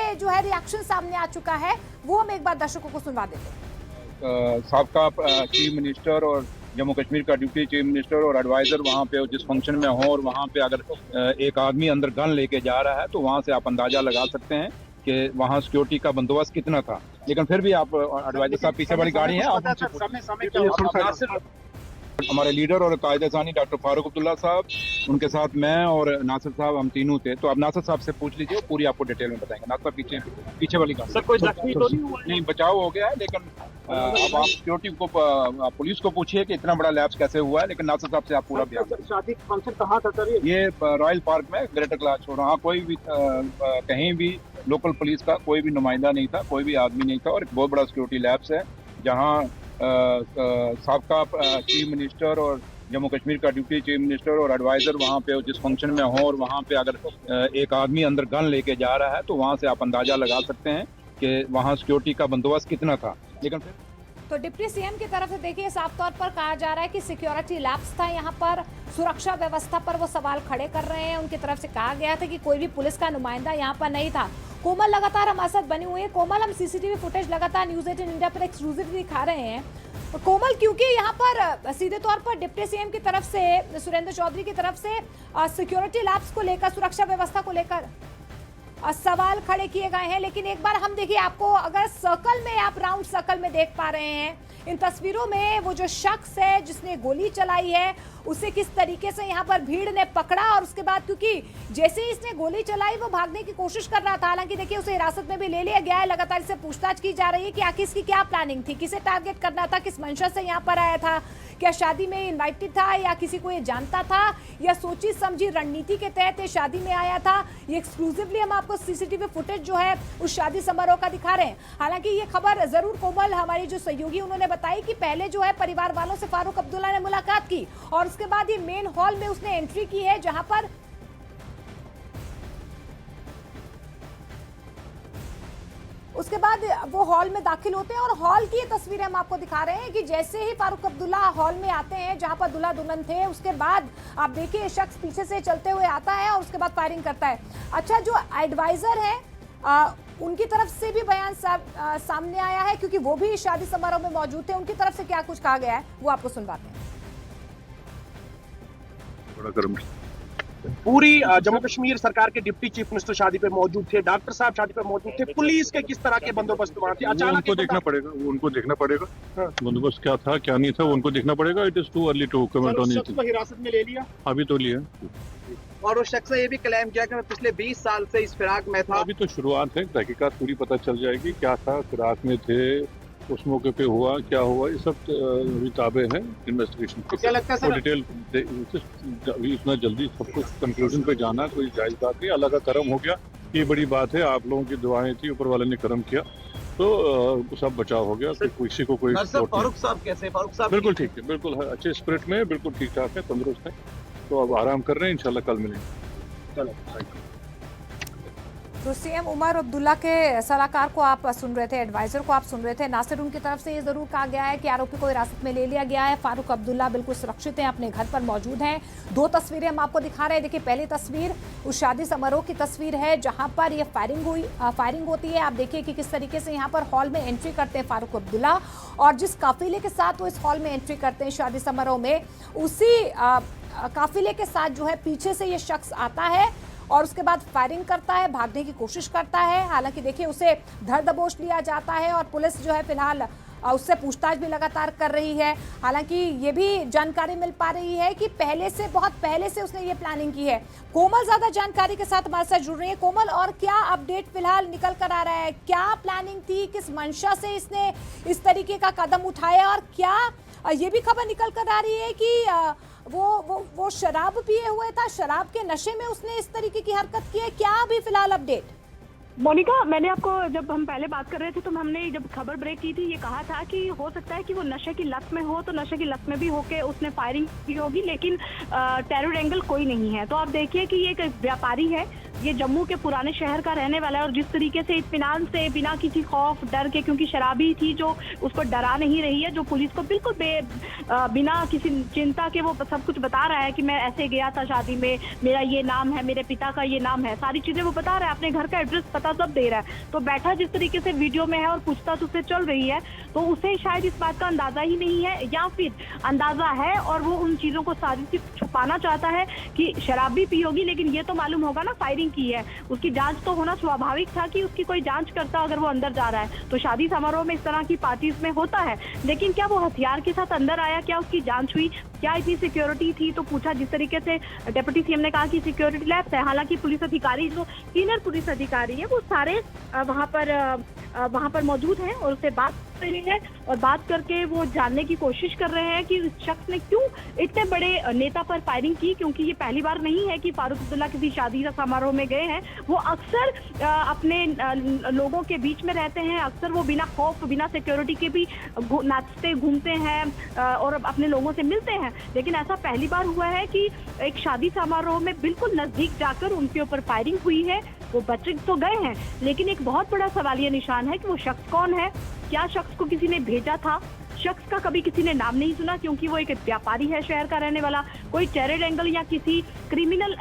से जो है रिएक्शन सामने आ चुका है, वो हम एक बार दर्शकों को सुनवा देते हैं। साबका चीफ मिनिस्टर और जम्मू कश्मीर का डिप्टी चीफ मिनिस्टर और एडवाइजर वहाँ पे जिस फंक्शन में हो, और वहाँ पे अगर एक आदमी अंदर गन लेके जा रहा है तो वहाँ से आप अंदाजा लगा सकते हैं कि वहाँ सिक्योरिटी का बंदोबस्त कितना था। लेकिन फिर भी आप एडवाइजर साहब पीछे वाली गाड़ी है, आप हमारे लीडर और कायदेसानी डॉक्टर फारूक अब्दुल्ला साहब, उनके साथ मैं और नासिर साहब, हम तीनों थे। तो आप नासिर साहब से पूछ लीजिए, पूरी आपको डिटेल में बताएंगे। नासिर पीछे वाली गाड़ी। सर कोई जख्मी तो नहीं हुआ? नहीं, बचाव हो गया है, लेकिन अब आप सिक्योरिटी को पुलिस को पूछिए कि इतना बड़ा लैप्स कैसे हुआ है, लेकिन नासिर साहब से आप पूरा बयान। शादी फंक्शन कहाँ था सर? ये रॉयल पार्क में ग्रेटर क्लास छोड़ रहा, कोई भी कहीं भी लोकल पुलिस का कोई भी नुमाइंदा नहीं था, कोई भी आदमी नहीं था, और एक बहुत बड़ा सिक्योरिटी लैब्स है जहाँ साबका चीफ मिनिस्टर और जम्मू कश्मीर का डिप्टी चीफ मिनिस्टर और एडवाइजर वहाँ पे जिस फंक्शन में हो, और वहाँ पे अगर एक आदमी अंदर गन लेके जा रहा है तो वहाँ से आप अंदाजा लगा सकते हैं कि वहाँ सिक्योरिटी का बंदोबस्त कितना था। लेकिन फिर तो डिप्टी सीएम की तरफ से देखिए साफ तौर पर कहा जा रहा है कि सिक्योरिटी लैप्स था यहाँ पर, सुरक्षा व्यवस्था पर वो सवाल खड़े कर रहे हैं। उनकी तरफ से कहा गया था कि कोई भी पुलिस का नुमाइंदा यहाँ पर नहीं था। कोमल लगातार हमारे साथ बनी हुई है। कोमल, हम सीसीटीवी फुटेज लगातार न्यूज 18 इंडिया पर एक्सक्लूसिवली दिखा रहे हैं। कोमल, क्योंकि यहाँ पर सीधे तौर पर डिप्टी सीएम की तरफ से, सुरेंद्र चौधरी की तरफ से सिक्योरिटी लैब्स को लेकर, सुरक्षा व्यवस्था को लेकर सवाल खड़े किए गए हैं। लेकिन एक बार हम देखिए, आपको अगर सर्कल में, आप राउंड सर्कल में देख पा रहे हैं इन तस्वीरों में, वो जो शख्स है जिसने गोली चलाई है उसे किस तरीके से यहाँ पर भीड़ ने पकड़ा, और उसके बाद क्योंकि जैसे ही इसने गोली चलाई वो भागने की कोशिश कर रहा था। हालांकि देखिए उसे हिरासत में भी ले लिया गया है। लगातार इससे पूछताछ की जा रही है कि आखिर इसकी क्या प्लानिंग थी, किसे टारगेट करना था, किस मंशा से यहाँ पर आया था, क्या शादी में इन्वाइटेड था या किसी को ये जानता था, या सोची समझी रणनीति के तहत ये शादी में आया था। ये एक्सक्लूसिवली हम आपको सीसीटीवी फुटेज जो है उस शादी समारोह का दिखा रहे हैं। हालांकि ये खबर जरूर कोमल, हमारी जो सहयोगी, उन्होंने बताई कि पहले जो है परिवार वालों से फारूक अब्दुल्ला ने मुलाकात की और उसके बाद ये मेन हॉल में उसने एंट्री की है, जहां पर उसके बाद वो हॉल में दाखिल होते हैं। और हॉल की ये तस्वीरें हम आपको दिखा रहे हैं कि जैसे ही फारूक अब्दुल्ला हॉल में आते हैं जहां पर दूल्हा दुल्हन थे, उसके बाद आप देखिए शख्स पीछे से चलते हुए आता है और उसके बाद फायरिंग करता है। अच्छा, जो एडवाइजर है उनकी तरफ से भी बयान सामने आया है, क्योंकि वो भी शादी समारोह में मौजूद थे। उनकी तरफ से क्या कुछ कहा गया है वो आपको सुनवाते हैं। पूरी जम्मू कश्मीर सरकार के डिप्टी चीफ मिनिस्टर शादी पे मौजूद थे, डॉक्टर साहब शादी पे मौजूद थे, पुलिस के किस तरह के बंदोबस्त वहाँ थे? अचानक उनको देखना पड़ेगा, उनको देखना पड़ेगा बंदोबस्त क्या था क्या नहीं था, वो उनको देखना पड़ेगा। It is too early to comment on it. हिरासत में ले लिया, अभी तो लिया, और उस शख्स ने ये भी क्लेम किया कि मैं पिछले 20 साल से इस फिराक में था। अभी तो शुरुआत है, तहकीकात पूरी पता चल जाएगी क्या था, फिराक में थे, उस मौके पे हुआ क्या हुआ, ये सब अभी ताबे हैं इन्वेस्टिगेशन के। क्या लगता है सर, डिटेल अभी इतना जल्दी सब कुछ कंक्लूजन पे जाना कोई जायज बात नहीं। अल्लाह का करम हो गया, ये बड़ी बात है। आप लोगों की दुआएं थी, ऊपर वाले ने करम किया, तो सब बचाव हो गया। किसी को कोई फारूक साहब कैसे? फारूक साहब बिल्कुल ठीक है, बिल्कुल अच्छे स्पिरिट में, बिल्कुल ठीक ठाक है, तंदुरुस्त है। तो अब आराम कर रहे हैं, इंशाल्लाह कल मिलेंगे। चलो। तो सीएम उमर अब्दुल्ला के सलाहकार को आप सुन रहे थे, एडवाइजर को आप सुन रहे थे। नासिर, उनकी तरफ से ये जरूर कहा गया है कि आरोपी को हिरासत में ले लिया गया है। फारूक अब्दुल्ला बिल्कुल सुरक्षित हैं, अपने घर पर मौजूद हैं। दो तस्वीरें हम आपको दिखा रहे हैं। देखिए, पहली तस्वीर उस शादी समारोह की तस्वीर है जहां पर ये फायरिंग होती है। आप देखिए कि किस तरीके से यहाँ पर हॉल में एंट्री करते हैं फारूक अब्दुल्ला, और जिस काफिले के साथ वो इस हॉल में एंट्री करते हैं शादी समारोह में, उसी काफिले के साथ जो है पीछे से ये शख्स आता है और उसके बाद फायरिंग करता है, भागने की कोशिश करता है। हालांकि देखिए उसे धर दबोच लिया जाता है और पुलिस जो है फिलहाल उससे पूछताछ भी लगातार कर रही है। हालांकि ये भी जानकारी मिल पा रही है कि बहुत पहले से उसने ये प्लानिंग की है। कोमल ज्यादा जानकारी के साथ हमारे साथ जुड़ रही है। कोमल, और क्या अपडेट फिलहाल निकल कर आ रहा है? क्या प्लानिंग थी, किस मंशा से इसने इस तरीके का कदम उठाया, और क्या ये भी खबर निकल कर आ रही है कि वो शराब पिए हुए था, शराब के नशे में उसने इस तरीके की हरकत की है? क्या अभी फिलहाल अपडेट? मोनिका, मैंने आपको, जब हम पहले बात कर रहे थे तो हमने जब खबर ब्रेक की थी, ये कहा था कि हो सकता है कि वो नशे की लत में हो, तो नशे की लत में भी होके उसने फायरिंग की होगी, लेकिन टेरर एंगल कोई नहीं है। तो आप देखिए कि ये एक व्यापारी है ये जम्मू के पुराने शहर का रहने वाला है और जिस तरीके से इत्मीनान से बिना किसी खौफ डर के, क्योंकि शराबी थी जो उसको डरा नहीं रही है, जो पुलिस को बिल्कुल बिना किसी चिंता के वो सब कुछ बता रहा है कि मैं ऐसे गया था शादी में, मेरा ये नाम है, मेरे पिता का ये नाम है, सारी चीजें वो बता रहा है, अपने घर का एड्रेस पता सब दे रहा है। तो बैठा जिस तरीके से वीडियो में है और पूछताछ उससे चल रही है, तो उसे शायद इस बात का अंदाजा ही नहीं है, या फिर अंदाजा है और वो उन चीजों को सारी चीज छुपाना चाहता है कि शराब भी पी होगी, लेकिन ये तो मालूम होगा ना फायरिंग की है, उसकी जांच तो होना स्वाभाविक था कि उसकी कोई जांच करता अगर वो अंदर जा रहा है। तो शादी समारोह में इस तरह की पार्टीज में होता है, लेकिन क्या वो हथियार के साथ अंदर आया, क्या उसकी जांच हुई, क्या इतनी सिक्योरिटी थी? तो पूछा, जिस तरीके से डिप्टी सीएम ने कहा कि सिक्योरिटी लैप्स है, हालांकि पुलिस अधिकारी जो सीनियर पुलिस अधिकारी है वो सारे वहां पर मौजूद हैं और उससे बात कर रहे हैं और बात करके वो जानने की कोशिश कर रहे हैं कि इस शख्स ने क्यों इतने बड़े नेता पर फायरिंग की, क्योंकि ये पहली बार नहीं है कि फारूक अब्दुल्ला किसी शादी समारोह में गए हैं। वो अक्सर अपने लोगों के बीच में रहते हैं, अक्सर वो बिना खौफ बिना सिक्योरिटी के भी नाचते घूमते हैं और अपने लोगों से मिलते हैं, लेकिन ऐसा पहली बार हुआ है कि एक शादी समारोह में बिल्कुल नजदीक जाकर उनके ऊपर फायरिंग हुई है। वो बच तो गए हैं, लेकिन एक बहुत बड़ा सवालिया निशान है कि वो शख्स कौन है, क्या शख्स को किसी ने भेजा था? शख्स का कभी किसी ने नाम नहीं सुना, क्योंकि वो एक व्यापारी है शहर का रहने वाला, कोई टेरर एंगल या किसी क्रिमिनल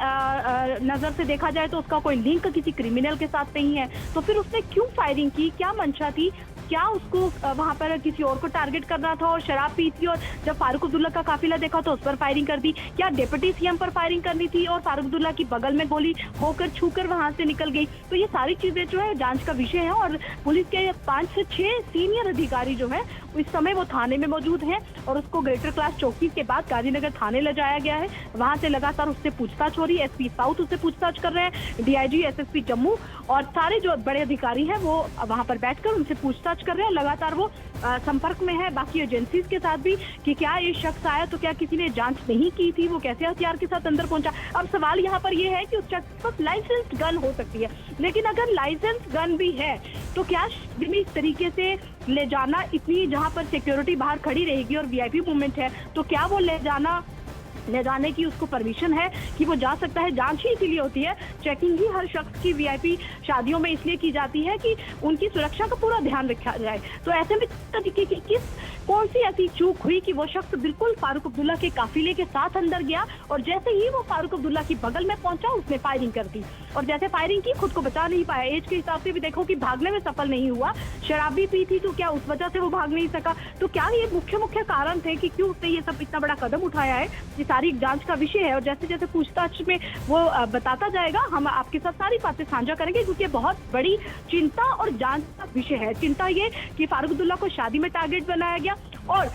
नजर से देखा जाए तो उसका कोई लिंक किसी क्रिमिनल के साथ नहीं है। तो फिर उसने क्यों फायरिंग की, क्या मंशा थी? क्या उसको वहां पर किसी और को टारगेट करना था और शराब पी थी और जब फारूक अब्दुल्ला का काफिला देखा तो उस पर फायरिंग कर दी? क्या डिप्टी सीएम पर फायरिंग करनी थी और फारूक अब्दुल्ला की बगल में गोली होकर छूकर वहां से निकल गई? तो ये सारी चीजें जो है जांच का विषय है और पुलिस के 5 से 6 सीनियर अधिकारी जो है इस समय वो थाने में मौजूद हैं और उसको ग्रेटर क्लास चौकी के बाद गांधीनगर थाने ले जाया गया है। वहां से लगातार उससे पूछताछ हो रही है, एसपी साउथ उससे पूछताछ कर रहे हैं, डीआईजी एसएसपी जम्मू और सारे जो बड़े अधिकारी हैं वो वहां पर बैठकर उनसे पूछताछ कर रहे हैं। लगातार वो संपर्क में है बाकी एजेंसीज के साथ भी कि क्या ये शख्स आया तो क्या किसी ने जांच नहीं की थी, वो कैसे हथियार के साथ अंदर पहुंचा। अब सवाल यहाँ पर ये है कि उस शख्स के पास लाइसेंस्ड गन हो सकती है, लेकिन अगर लाइसेंस गन भी है तो क्या इस तरीके से ले जाना, इतनी जहां पर सिक्योरिटी बाहर खड़ी रहेगी और वीआईपी मूवमेंट है, तो क्या वो ले जाने की उसको परमिशन है कि वो जा सकता है? जांच ही इसीलिए होती है, चेकिंग ही हर शख्स की वीआईपी शादियों में इसलिए की जाती है कि उनकी सुरक्षा का पूरा ध्यान रखा जाए। तो ऐसे में कौन सी ऐसी चूक हुई कि वो शख्स बिल्कुल फारूक अब्दुल्ला के काफिले के साथ अंदर गया और जैसे ही वो फारूक अब्दुल्ला की बगल में पहुंचा उसने फायरिंग कर दी और जैसे फायरिंग की खुद को बचा नहीं पाया। एज के हिसाब से भी देखो कि भागने में सफल नहीं हुआ, शराबी पी थी तो क्या उस वजह से वो भाग नहीं सका? तो क्या ये मुख्य कारण थे कि क्यों उसने ये सब इतना बड़ा कदम उठाया है? ये सारी जांच का विषय है और जैसे जैसे पूछताछ में वो बताता जाएगा हम आपके साथ सारी बातें साझा करेंगे, क्योंकि बहुत बड़ी चिंता और जांच का विषय है। चिंता ये कि फारूक अब्दुल्ला को शादी में टारगेट बनाया गया और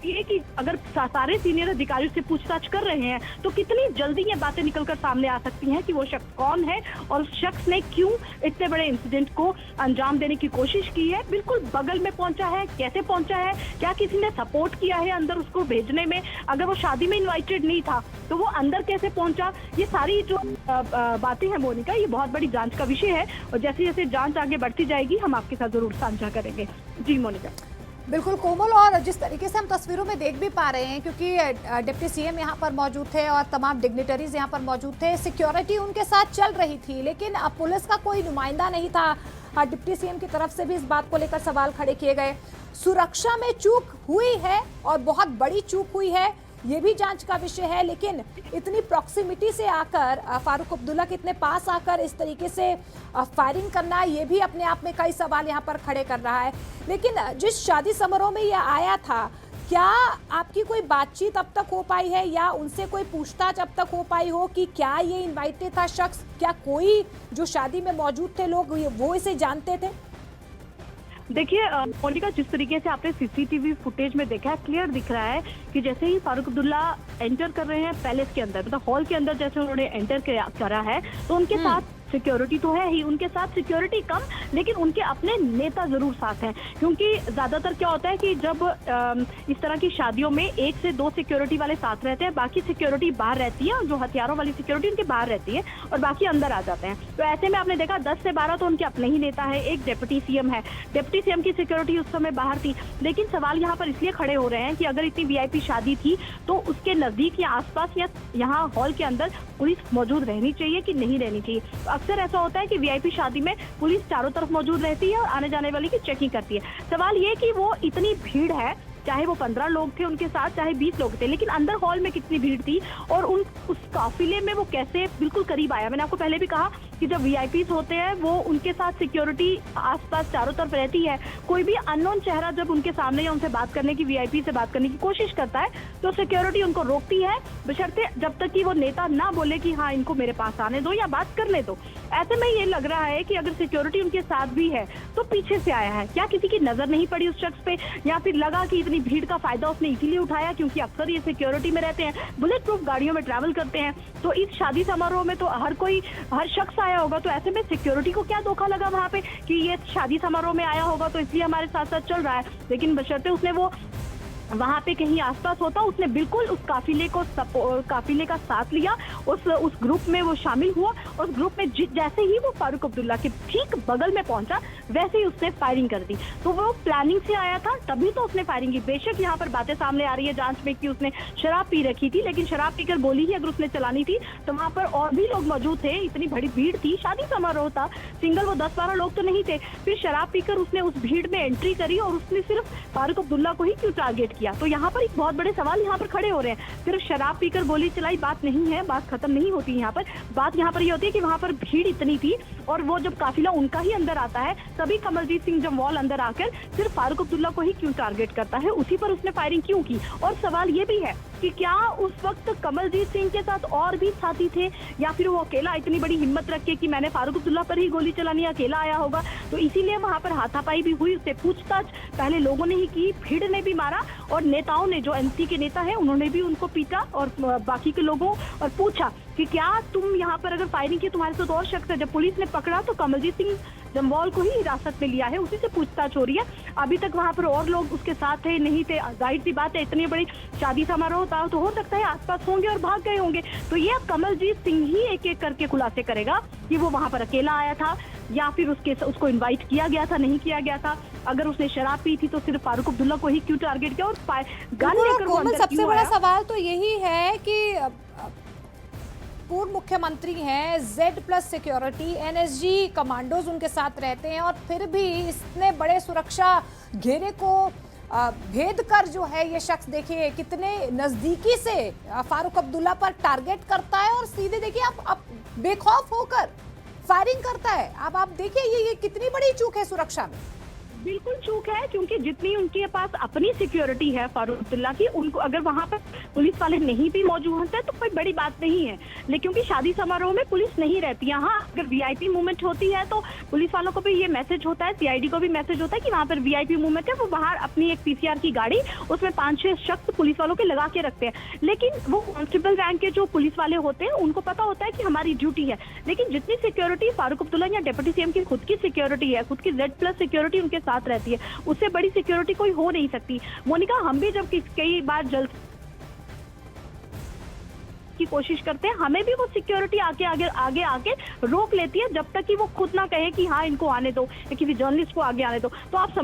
ये कि अगर सारे सीनियर अधिकारियों से पूछताछ कर रहे हैं तो कितनी जल्दी ये बातें निकलकर सामने आ सकती हैं कि वो शख्स कौन है और उस शख्स ने क्यों इतने बड़े इंसिडेंट को अंजाम देने की कोशिश की है, बिल्कुल बगल में पहुंचा है, कैसे पहुंचा है, क्या किसी ने सपोर्ट किया है अंदर उसको भेजने में? अगर वो शादी में इनवाइटेड नहीं था तो वो अंदर कैसे पहुंचा? ये सारी जो बातें हैं मोनिका, ये बहुत बड़ी जांच का विषय है और जैसे जैसे जांच आगे बढ़ती जाएगी हम आपके साथ जरूर साझा करेंगे। जी मोनिका। बिल्कुल कोमल, और जिस तरीके से हम तस्वीरों में देख भी पा रहे हैं, क्योंकि डिप्टी सीएम यहाँ पर मौजूद थे और तमाम डिग्निटरीज यहाँ पर मौजूद थे, सिक्योरिटी उनके साथ चल रही थी, लेकिन अब पुलिस का कोई नुमाइंदा नहीं था। डिप्टी सीएम की तरफ से भी इस बात को लेकर सवाल खड़े किए गए। सुरक्षा में चूक हुई है और बहुत बड़ी चूक हुई है, ये भी जांच का विषय है, लेकिन इतनी प्रॉक्सिमिटी से आकर फारूक अब्दुल्ला के इतने पास आकर इस तरीके से फायरिंग करना, ये भी अपने आप में कई सवाल यहाँ पर खड़े कर रहा है। लेकिन जिस शादी समारोह में ये आया था, क्या आपकी कोई बातचीत अब तक हो पाई है या उनसे कोई पूछताछ अब तक हो पाई हो कि क्या ये इनवाइटेड था शख्स? क्या कोई जो शादी में मौजूद थे लोग वो इसे जानते थे? देखिए मोनिका, जिस तरीके से आपने सीसीटीवी फुटेज में देखा है, क्लियर दिख रहा है कि जैसे ही फारूक अब्दुल्ला एंटर कर रहे हैं पैलेस के अंदर, मतलब हॉल के अंदर जैसे उन्होंने एंटर करा है, तो उनके साथ सिक्योरिटी तो है ही, उनके साथ सिक्योरिटी कम, लेकिन उनके अपने नेता जरूर साथ हैं। क्योंकि ज्यादातर क्या होता है कि जब इस तरह की शादियों में 1 से 2 सिक्योरिटी वाले साथ रहते हैं, बाकी सिक्योरिटी बाहर रहती है, जो हथियारों वाली सिक्योरिटी उनके बाहर रहती है और बाकी अंदर आ जाते हैं। तो ऐसे में आपने देखा 10 से 12 तो उनके अपने ही नेता है, एक डिप्टी सीएम है। डिप्टी सीएम की सिक्योरिटी उस समय बाहर थी। लेकिन सवाल यहाँ पर इसलिए खड़े हो रहे हैं कि अगर इतनी वीआईपी शादी थी तो उसके नजदीक या आसपास या यहाँ हॉल के अंदर पुलिस मौजूद रहनी चाहिए कि नहीं रहनी चाहिए। तो अक्सर ऐसा होता है कि वीआईपी शादी में पुलिस चारों तरफ मौजूद रहती है और आने जाने वाली की चेकिंग करती है। सवाल ये कि वो इतनी भीड़ है, चाहे वो 15 लोग थे उनके साथ, चाहे 20 लोग थे, लेकिन अंदर हॉल में कितनी भीड़ थी और उस काफिले में वो कैसे बिल्कुल करीब आया। मैंने आपको पहले भी कहा कि जब वीआईपीज होते हैं वो उनके साथ सिक्योरिटी आसपास चारों तरफ रहती है। कोई भी अननोन चेहरा जब उनके सामने या उनसे बात करने की, वीआईपी से बात करने की कोशिश करता है तो सिक्योरिटी उनको रोकती है, बशर्ते जब तक कि वो नेता ना बोले कि हाँ इनको मेरे पास आने दो या बात करने दो। ऐसे में ये लग रहा है कि अगर सिक्योरिटी उनके साथ भी है तो पीछे से आया है। क्या किसी की नजर नहीं पड़ी उस शख्स पे, या फिर लगा कि इतनी भीड़ का फायदा उसने इसीलिए उठाया क्योंकि अक्सर ये सिक्योरिटी में रहते हैं, बुलेट प्रूफ गाड़ियों में ट्रैवल करते हैं, तो इस शादी समारोह में तो हर शख्स आया होगा। तो ऐसे में सिक्योरिटी को क्या धोखा लगा वहां पे कि ये शादी समारोह में आया होगा तो इसलिए हमारे साथ साथ चल रहा है। लेकिन बशर्ते उसने वो वहां पे कहीं आसपास होता, उसने बिल्कुल उस काफिले का साथ लिया, उस ग्रुप में वो शामिल हुआ। उस ग्रुप में जैसे ही वो फारूक अब्दुल्ला के ठीक बगल में पहुंचा वैसे ही उसने फायरिंग कर दी। तो वो प्लानिंग से आया था, तभी तो उसने फायरिंग की। बेशक यहाँ पर बातें सामने आ रही है जांच में कि उसने शराब पी रखी थी, लेकिन शराब पीकर गोली ही अगर उसने चलानी थी तो वहां पर और भी लोग मौजूद थे, इतनी बड़ी भीड़ थी, शादी समारोह था, सिंगल वो 10-12 लोग तो नहीं थे। फिर शराब पीकर उसने उस भीड़ में एंट्री करी और उसने सिर्फ फारूक अब्दुल्ला को ही क्यों टारगेट किया। तो यहाँ पर एक बहुत बड़े सवाल यहाँ पर खड़े हो रहे हैं। सिर्फ शराब पीकर गोली चलाई बात नहीं है, बात खत्म नहीं होती यहाँ पर। बात यहाँ पर ये होती है कि वहां पर भीड़ इतनी थी और वो जब काफिला उनका ही अंदर आता है तभी कमलजीत सिंह जम्वाल अंदर आकर सिर्फ फारूक अब्दुल्ला को ही क्यों टारगेट करता है, उसी पर उसने फायरिंग क्यों की। और सवाल ये भी है कि क्या उस वक्त कमलजीत सिंह के साथ और भी साथी थे या फिर वो अकेला इतनी बड़ी हिम्मत रख के कि मैंने फारूक अब्दुल्ला पर ही गोली चलानी, अकेला आया होगा। तो इसीलिए वहां पर हाथापाई भी हुई, उससे पूछताछ पहले लोगों ने ही की, भीड़ ने भी मारा और नेताओं ने, जो एनसी के नेता है उन्होंने भी उनको पीटा और बाकी के लोगों और पूछा कि क्या तुम यहाँ पर अगर फायरिंग की तुम्हारे साथ और शख्स है। जब पुलिस ने पकड़ा तो कमलजीत सिंह जम्वाल को ही हिरासत में लिया है, उसी से पूछताछ हो रही है। अभी तक वहां पर और लोग उसके साथ थे नहीं थे, जाहिर सी बात है इतनी बड़ी शादी समारोह था तो हो सकता है आसपास होंगे और भाग गए होंगे। तो ये अब कमलजीत सिंह ही एक एक करके खुलासे करेगा कि वो वहां पर अकेला आया था या फिर उसको इन्वाइट किया गया था, नहीं किया गया था। अगर उसने शराब पी थी तो सिर्फ फारूक अब्दुल्ला को ही क्यों टारगेट किया और गन लेकर वो अंदर सबसे क्यों बड़ा आया? सवाल तो यही है कि पूर्व मुख्यमंत्री हैं, Z+ सिक्योरिटी, NSG कमांडोज उनके साथ रहते हैं और फिर भी इतने बड़े सुरक्षा घेरे को भेद कर जो है ये शख्स देखिए कितने नजदीकी से फारूक अब्दुल्ला पर टारगेट करता है और सीधे देखिए आप बेखौफ होकर फायरिंग करता है। अब आप देखिए ये कितनी बड़ी चूक है सुरक्षा में। बिल्कुल चूक है, क्योंकि जितनी उनके पास अपनी सिक्योरिटी है फारूक अब्दुल्ला की, उनको अगर वहां पर पुलिस वाले नहीं भी मौजूद है तो कोई बड़ी बात नहीं है। लेकिन क्योंकि शादी समारोह में पुलिस नहीं रहती है, हाँ अगर वीआईपी मूवमेंट होती है तो पुलिस वालों को भी ये मैसेज होता है, सीआईडी को भी मैसेज होता है कि वहां पर वीआईपी मूवमेंट है, वो बाहर अपनी एक पीसीआर की गाड़ी उसमें 5-6 शख्स पुलिस वालों के लगा के रखते हैं। लेकिन वो कांस्टेबल रैंक के जो पुलिस वाले होते हैं उनको पता होता है कि हमारी ड्यूटी है। लेकिन जितनी सिक्योरिटी फारूक अब्दुल्ला या डिप्टी सीएम की खुद की सिक्योरिटी है, खुद की Z+ सिक्योरिटी उनके साथ रहती है, उससे बड़ी सिक्योरिटी कोई हो नहीं सकती। मोनिका, हम भी जब कई बार जल्द की कोशिश करते हैं, हमें भी वो सिक्योरिटी आगे रोक लेती है जब तक कि वो खुद ना कहे कि हाँ इनको आने दो, या किसी जर्नलिस्ट को आगे आने दो। तो आप समझ